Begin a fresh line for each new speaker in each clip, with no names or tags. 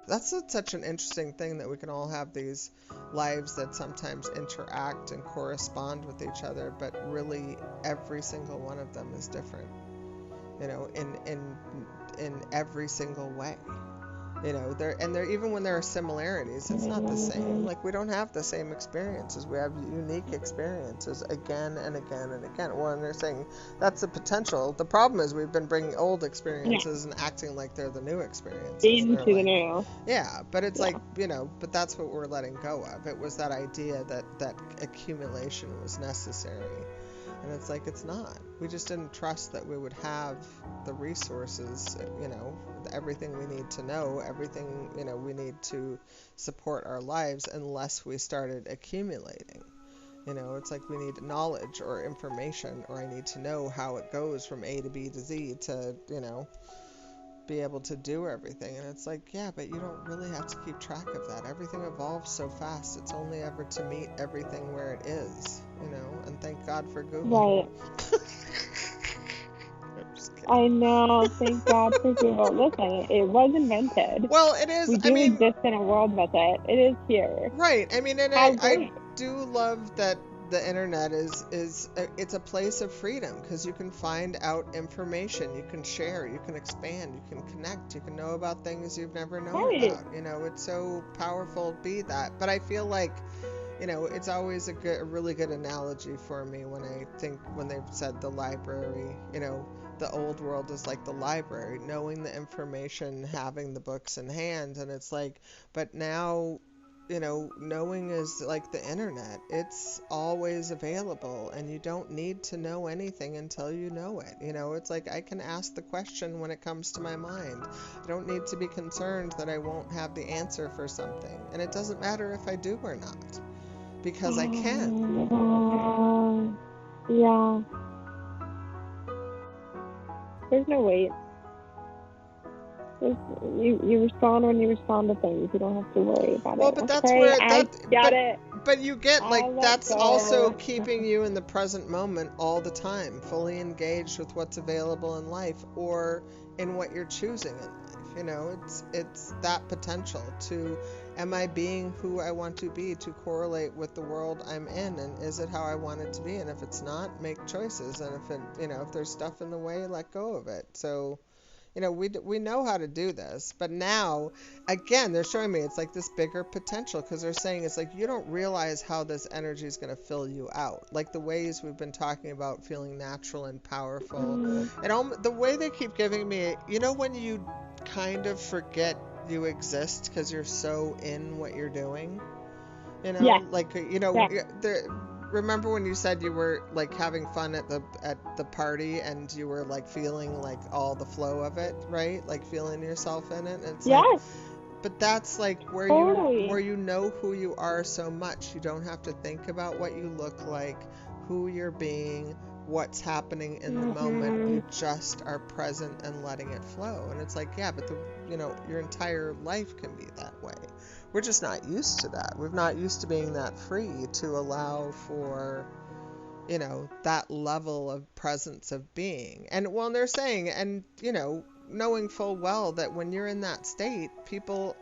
such an interesting thing that we can all have these lives that sometimes interact and correspond with each other, but really every single one of them is different, in every single way. They're even when there are similarities, it's not the same. Like, we don't have the same experiences. We have unique experiences again and again and again. Well, and they're saying that's the potential. The problem is we've been bringing old experiences and acting like they're the new experiences.
Into the new.
Yeah, but it's like, but that's what we're letting go of. It was that idea that accumulation was necessary. And it's like, it's not. We just didn't trust that we would have the resources, everything we need to know, everything, we need to support our lives, unless we started accumulating. It's like we need knowledge or information, or I need to know how it goes from A to B to Z to, be able to do everything. And it's like, yeah, but you don't really have to keep track of that. Everything evolves so fast. It's only ever to meet everything where it is, and thank God for Google.
Right. I know, thank God for Google. Listen, it was invented.
Well, it is.
We do exist in a world with it. It is here.
Right. I mean, and I do love that the internet is it's a place of freedom, because you can find out information, you can share, you can expand, you can connect, you can know about things you've never known about. It's so powerful to be that. But I feel like, it's always a really good analogy for me when they've said the library, the old world is like the library, knowing the information, having the books in hand. And it's like, but now, knowing is like the internet. It's always available, and you don't need to know anything until you know it. It's like, I can ask the question when it comes to my mind. I don't need to be concerned that I won't have the answer for something. And it doesn't matter if I do or not, because I can.
Yeah. There's no wait. You respond when you respond to things. You don't have to worry about it.
Well, but that's where But you get, like, that's also keeping you in the present moment all the time, fully engaged with what's available in life, or in what you're choosing in life. It's that potential to, am I being who I want to be, to correlate with the world I'm in, and is it how I want it to be? And if it's not, make choices. And if it, if there's stuff in the way, let go of it. So, we know how to do this, but now, again, they're showing me it's like this bigger potential, because they're saying it's like, you don't realize how this energy is going to fill you out. Like the ways we've been talking about feeling natural and powerful. And the way they keep giving me, when you kind of forget you exist because you're so in what you're doing, remember when you said you were like having fun at the party, and you were like feeling like all the flow of it, right? Like feeling yourself in it. And it's like, but that's like where you know who you are so much. You don't have to think about what you look like, who you're being, what's happening in the moment. You just are present and letting it flow. And it's like, yeah, but your entire life can be that way. We're just not used to that. We're not used to being that free to allow for, that level of presence of being. And well, they're saying, and, knowing full well that when you're in that state, people,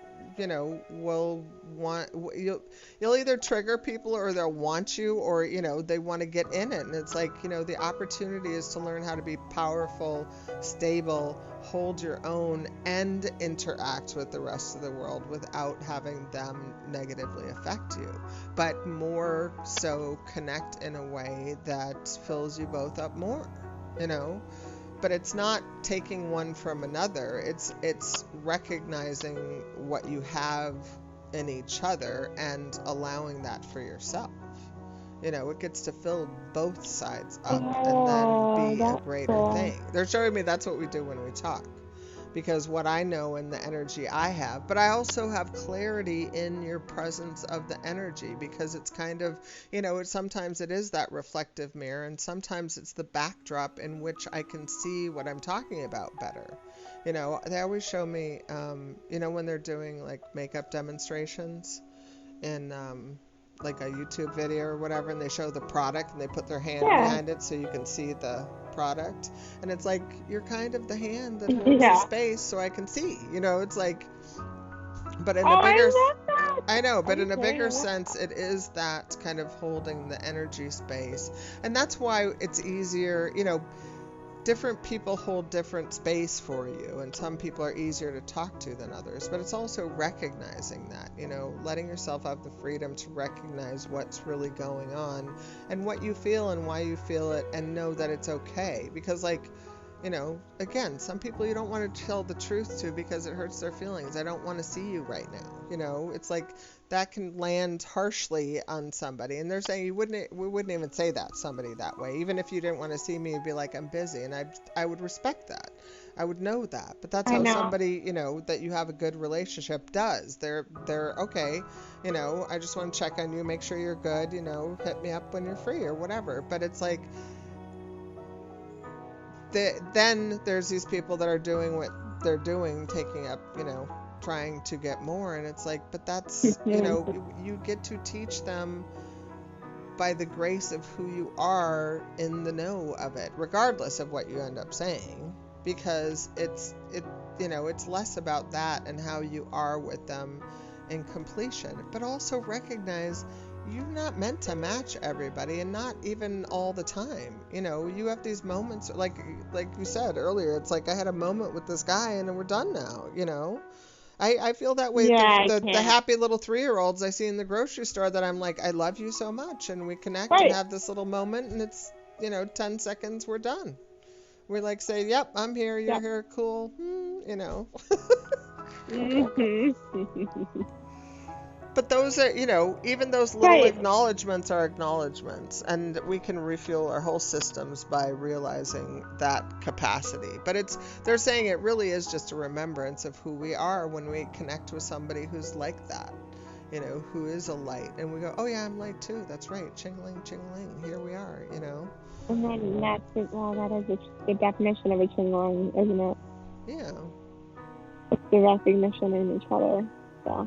will want, you'll either trigger people, or they'll want you, or, they want to get in it. And it's like, the opportunity is to learn how to be powerful, stable, hold your own, and interact with the rest of the world without having them negatively affect you, but more so connect in a way that fills you both up more, But it's not taking one from another. It's recognizing what you have in each other and allowing that for yourself. It gets to fill both sides up and then be a greater thing. They're showing me that's what we do when we talk. Because what I know and the energy I have, but I also have clarity in your presence of the energy, because it's kind of, sometimes it is that reflective mirror, and sometimes it's the backdrop in which I can see what I'm talking about better. They always show me, when they're doing like makeup demonstrations in like a YouTube video or whatever, and they show the product and they put their hand behind it so you can see the product, and it's like, you're kind of the hand that holds the space so I can see, it's like, But in a bigger,
I love that.
I know, but in a bigger sense, it is that kind of holding the energy space. And that's why it's easier, different people hold different space for you, and some people are easier to talk to than others. But it's also recognizing that, letting yourself have the freedom to recognize what's really going on and what you feel and why you feel it, and know that it's okay. Because, again, some people you don't want to tell the truth to because it hurts their feelings. I don't want to see you right now. It's like that can land harshly on somebody. And they're saying we wouldn't even say that to somebody that way. Even if you didn't want to see me, you'd be like, I'm busy. And I would respect that. I would know that. But that's how somebody, that you have a good relationship does. They're okay. I just want to check on you, make sure you're good, hit me up when you're free or whatever. But it's like, then there's these people that are doing what they're doing, taking up, trying to get more. And it's like, but that's, you get to teach them by the grace of who you are in the know of it, regardless of what you end up saying, because it's less about that and how you are with them in completion, but also recognize you're not meant to match everybody, and not even all the time. You have these moments, like you said earlier, it's like I had a moment with this guy and we're done now, I feel that way. The happy little 3-year-olds I see in the grocery store that I'm like, I love you so much, and we connect and have this little moment, and it's, 10 seconds, we're done. We like say, yep, I'm here, you're here, cool, But those are, even those little acknowledgments are acknowledgments, and we can refuel our whole systems by realizing that capacity. But they're saying it really is just a remembrance of who we are when we connect with somebody who's like that, who is a light. And we go, oh yeah, I'm light too. That's right. Ching-a-ling, ching-a-ling. Here we are,
And then that is the definition of a ching-a-ling, isn't it?
Yeah.
It's the recognition in each other. So.